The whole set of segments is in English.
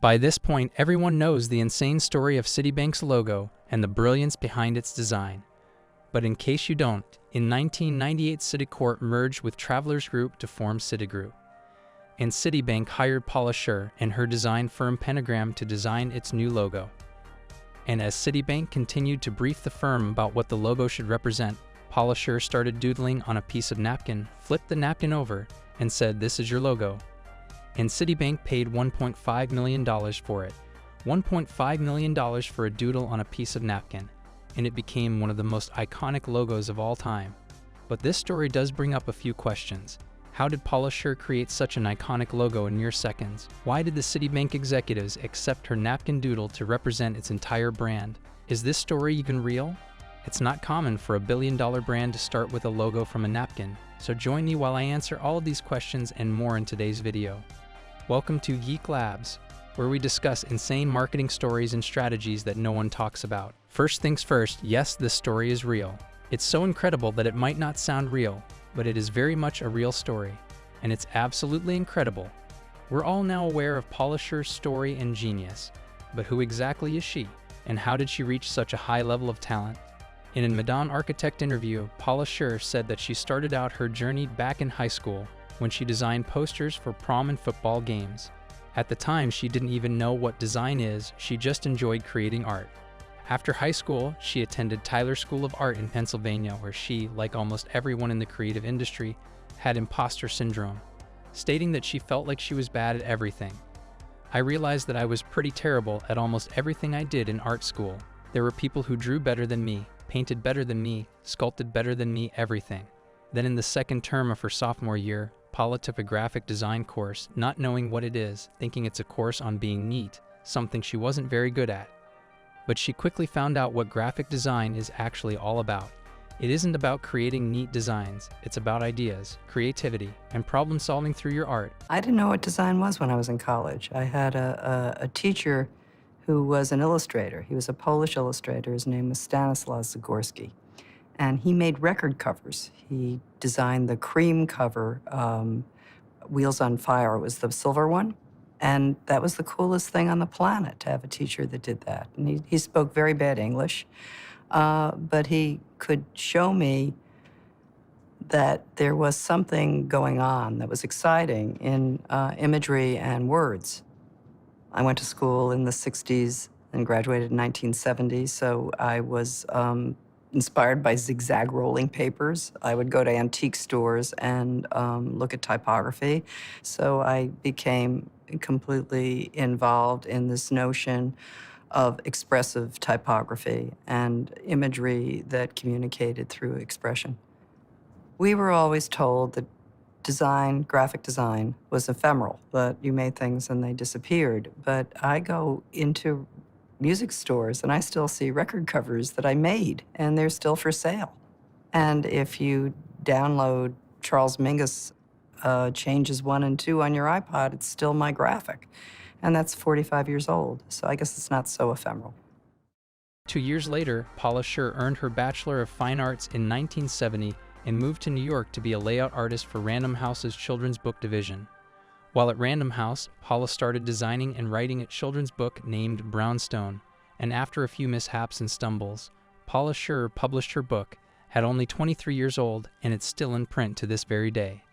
By this point, everyone knows the insane story of Citibank's logo and the brilliance behind its design. But in case you don't, in 1998 Citicorp merged with Travelers Group to form Citigroup. And Citibank hired Paula Scher and her design firm Pentagram to design its new logo. And as Citibank continued to brief the firm about what the logo should represent, Paula Scher started doodling on a piece of napkin, flipped the napkin over, and said, "This is your logo." And Citibank paid $1.5 million for it. $1.5 million for a doodle on a piece of napkin, and it became one of the most iconic logos of all time. But this story does bring up a few questions. How did Paula Scher create such an iconic logo in mere seconds? Why did the Citibank executives accept her napkin doodle to represent its entire brand? Is this story even real? It's not common for a billion-dollar brand to start with a logo from a napkin, so join me while I answer all of these questions and more in today's video. Welcome to Geek Labs, where we discuss insane marketing stories and strategies that no one talks about. First things first, yes, this story is real. It's so incredible that it might not sound real, but it is very much a real story, and it's absolutely incredible. We're all now aware of Paula Scher's story and genius, but who exactly is she, and how did she reach such a high level of talent? In a Madame Architect interview, Paula Scher said that she started out her journey back in high school when she designed posters for prom and football games. At the time, she didn't even know what design is, she just enjoyed creating art. After high school, she attended Tyler School of Art in Pennsylvania, where she, like almost everyone in the creative industry, had imposter syndrome, stating that she felt like she was bad at everything. "I realized that I was pretty terrible at almost everything I did in art school. There were people who drew better than me, painted better than me, sculpted better than me, everything." Then in the second term of her sophomore year, Paula took a graphic design course, not knowing what it is, thinking it's a course on being neat, something she wasn't very good at. But she quickly found out what graphic design is actually all about. It isn't about creating neat designs, it's about ideas, creativity, and problem solving through your art. I didn't know what design was when I was in college. I had a teacher who was an illustrator. He was a Polish illustrator. His name was Stanislaw Zagorski. And he made record covers. He designed the cream cover, Wheels on Fire. It was the silver one. And that was the coolest thing on the planet, to have a teacher that did that. And he spoke very bad English, but he could show me that there was something going on that was exciting in imagery and words. I went to school in the 60s and graduated in 1970, so I was inspired by zigzag rolling papers. I would go to antique stores and look at typography. So I became completely involved in this notion of expressive typography and imagery that communicated through expression. We were always told that design, graphic design, was ephemeral, that you made things and they disappeared. But I go into music stores and I still see record covers that I made, and they're still for sale. And if you download Charles Mingus Changes 1 and 2 on your iPod, it's still my graphic. And that's 45 years old, so I guess it's not so ephemeral. 2 years later, Paula Scher earned her Bachelor of Fine Arts in 1970 and moved to New York to be a layout artist for Random House's children's book division. While at Random House, Paula started designing and writing a children's book named Brownstone, and after a few mishaps and stumbles, Paula Scher published her book, at only 23 years old, and it's still in print to this very day.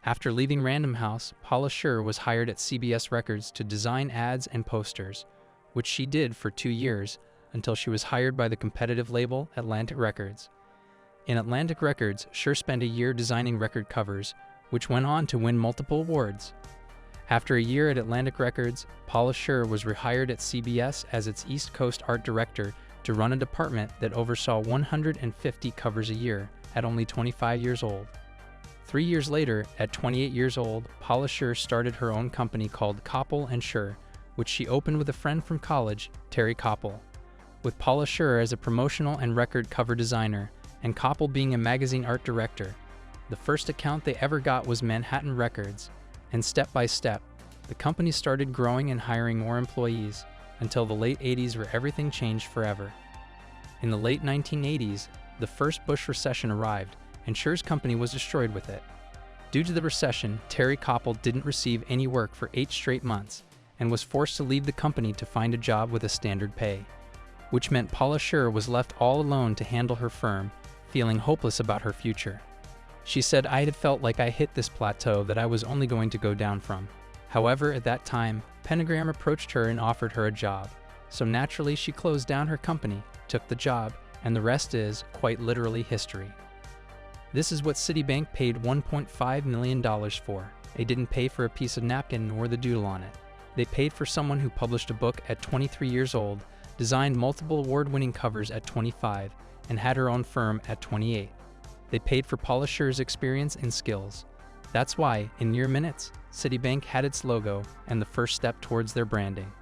After leaving Random House, Paula Scher was hired at CBS Records to design ads and posters, which she did for 2 years until she was hired by the competitive label Atlantic Records. In Atlantic Records, Scher spent a year designing record covers, which went on to win multiple awards. After a year at Atlantic Records, Paula Scher was rehired at CBS as its East Coast art director to run a department that oversaw 150 covers a year at only 25 years old. 3 years later, at 28 years old, Paula Scher started her own company called Koppel & Scher, which she opened with a friend from college, Terry Koppel. With Paula Scher as a promotional and record cover designer, and Koppel being a magazine art director, the first account they ever got was Manhattan Records, and step by step, the company started growing and hiring more employees until the late 80s where everything changed forever. In the late 1980s, the first Bush recession arrived, and Scher's company was destroyed with it. Due to the recession, Terry Koppel didn't receive any work for 8 straight months, and was forced to leave the company to find a job with a standard pay, which meant Paula Scher was left all alone to handle her firm, feeling hopeless about her future. She said, "I had felt like I hit this plateau that I was only going to go down from." However, at that time, Pentagram approached her and offered her a job. So naturally, she closed down her company, took the job, and the rest is, quite literally, history. This is what Citibank paid $1.5 million for. They didn't pay for a piece of napkin nor the doodle on it. They paid for someone who published a book at 23 years old, designed multiple award-winning covers at 25, and had her own firm at 28. They paid for Paula Scher's experience and skills. That's why, in mere minutes, Citibank had its logo and the first step towards their branding.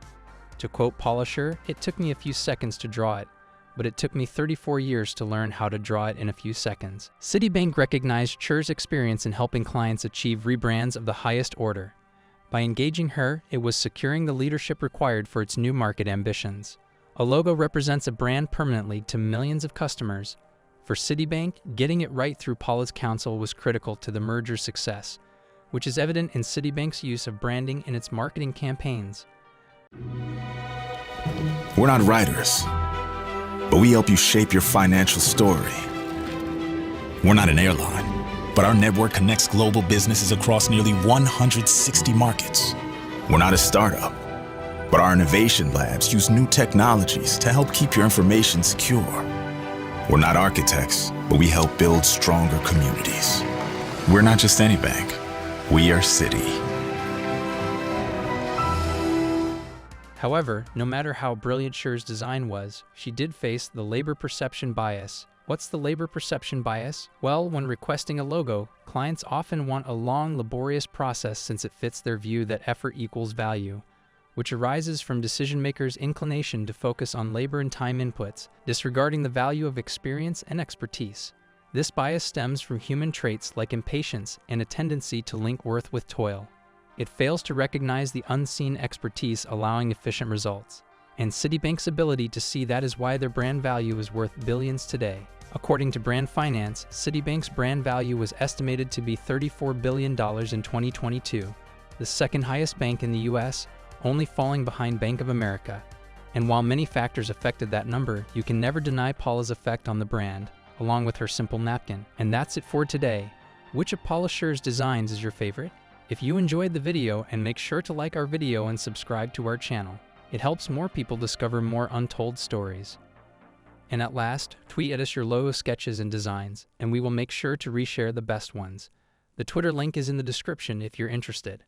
To quote Paula Scher, "It took me a few seconds to draw it, but it took me 34 years to learn how to draw it in a few seconds." Citibank recognized Scher's experience in helping clients achieve rebrands of the highest order. By engaging her, it was securing the leadership required for its new market ambitions. A logo represents a brand permanently to millions of customers. For Citibank, getting it right through Paula's counsel was critical to the merger's success, which is evident in Citibank's use of branding in its marketing campaigns. We're not writers, but we help you shape your financial story. We're not an airline, but our network connects global businesses across nearly 160 markets. We're not a startup, but our innovation labs use new technologies to help keep your information secure. We're not architects, but we help build stronger communities. We're not just any bank, we are Citi. However, no matter how brilliant Scher's design was, she did face the labor perception bias. What's the labor perception bias? Well, when requesting a logo, clients often want a long, laborious process since it fits their view that effort equals value, which arises from decision-makers' inclination to focus on labor and time inputs, disregarding the value of experience and expertise. This bias stems from human traits like impatience and a tendency to link worth with toil. It fails to recognize the unseen expertise allowing efficient results. And Citibank's ability to see that is why their brand value is worth billions today. According to Brand Finance, Citibank's brand value was estimated to be $34 billion in 2022, the second highest bank in the US, only falling behind Bank of America. And while many factors affected that number, you can never deny Paula's effect on the brand, along with her simple napkin. And that's it for today. Which of Paula Scher's designs is your favorite? If you enjoyed the video, and make sure to like our video and subscribe to our channel. It helps more people discover more untold stories. And at last, tweet at us your logo sketches and designs, and we will make sure to reshare the best ones. The Twitter link is in the description if you're interested.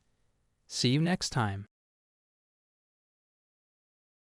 See you next time.